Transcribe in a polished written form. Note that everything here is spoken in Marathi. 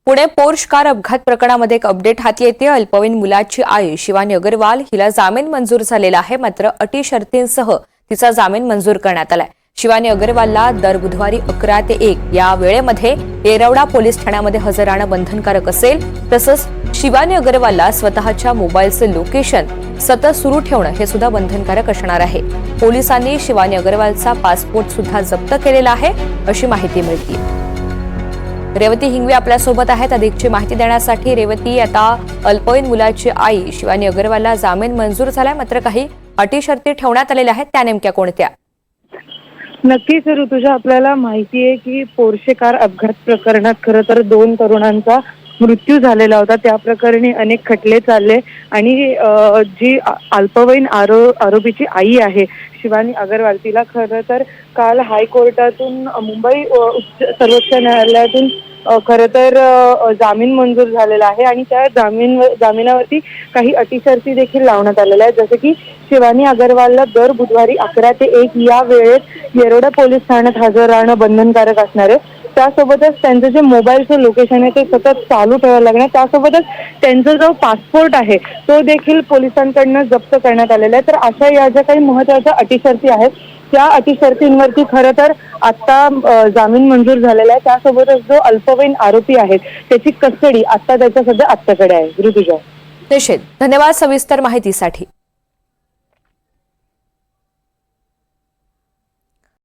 पुणे पोर्श कार अपघात प्रकरणामध्ये एक अपडेट हाती येते। अल्पवयीन मुलाची आई शिवानी अग्रवाल हिला जामीन मंजूर झालेला आहे, मात्र अटी शर्तींसह तिचा जामीन मंजूर करण्यात आलाय। शिवानी अग्रवालला दर बुधवारी 11 ते 1 या वेळेमध्ये येरवडा पोलीस ठाण्यामध्ये हजर राहणं बंधनकारक असेल। तसंच शिवानी अग्रवालला स्वतःच्या मोबाईलचे लोकेशन सतत सुरू ठेवणं हे सुद्धा बंधनकारक असणार आहे। पोलिसांनी शिवानी अग्रवालचा पासपोर्ट सुद्धा जप्त केलेला आहे, अशी माहिती मिळते। रेवती हिंगवे आपल्या सोबत आहेत। अधिकची माहिती देण्यासाठी रेवती, आता अल्पवयीन मुलाची आई शिवानी अग्रवालला जामीन मंजूर झालाय, मात्र काही अटी शर्ती ठेवण्यात आलेल्या आहेत, त्या नेमक्या कोणत्या? नक्कीच ऋतुजा, आपल्याला माहिती आहे की पोर्शे कार अपघात प्रकरणात खरं तर 2 तरुणांचा मृत्यू झालेला होता। त्या प्रकरणी अनेक खटले चालले आणि जी अल्पवयीन आरोपीची आई आहे शिवानी अग्रवाल, तिला खरं तर काल हायकोर्टातून मुंबई सर्वोच्च न्यायालयातून खरं तर जामीन मंजूर झालेला आहे आणि त्या जामिनावरती काही अटी शर्ती देखील लावण्यात आलेल्या आहेत। जसं की शिवानी अग्रवालला दर बुधवारी 11 ते 1 या वेळेत येरवडा पोलीस ठाण्यात हजर राहणं बंधनकारक असणार आहे। त्यासोबतच त्यांचं जे मोबाईलचं लोकेशन आहे ते सतत चालू ठेवायला लागणार। त्यासोबतच त्यांचा जो पासपोर्ट आहे तो देखील पोलिसांकडनं जप्त करण्यात आलेला आहे। तर अशा या ज्या काही महत्त्वाच्या अटी शर्ती आहेत त्या अटी शर्तींवरती खरं तर आता जामीन मंजूर झालेला आहे। त्यासोबतच जो अल्पवयीन आरोपी आहे त्याची कस्टडी आता त्याच्या सध्या आत्याकडे आहे। ऋतुजा, निश्चित, धन्यवाद सविस्तर माहितीसाठी।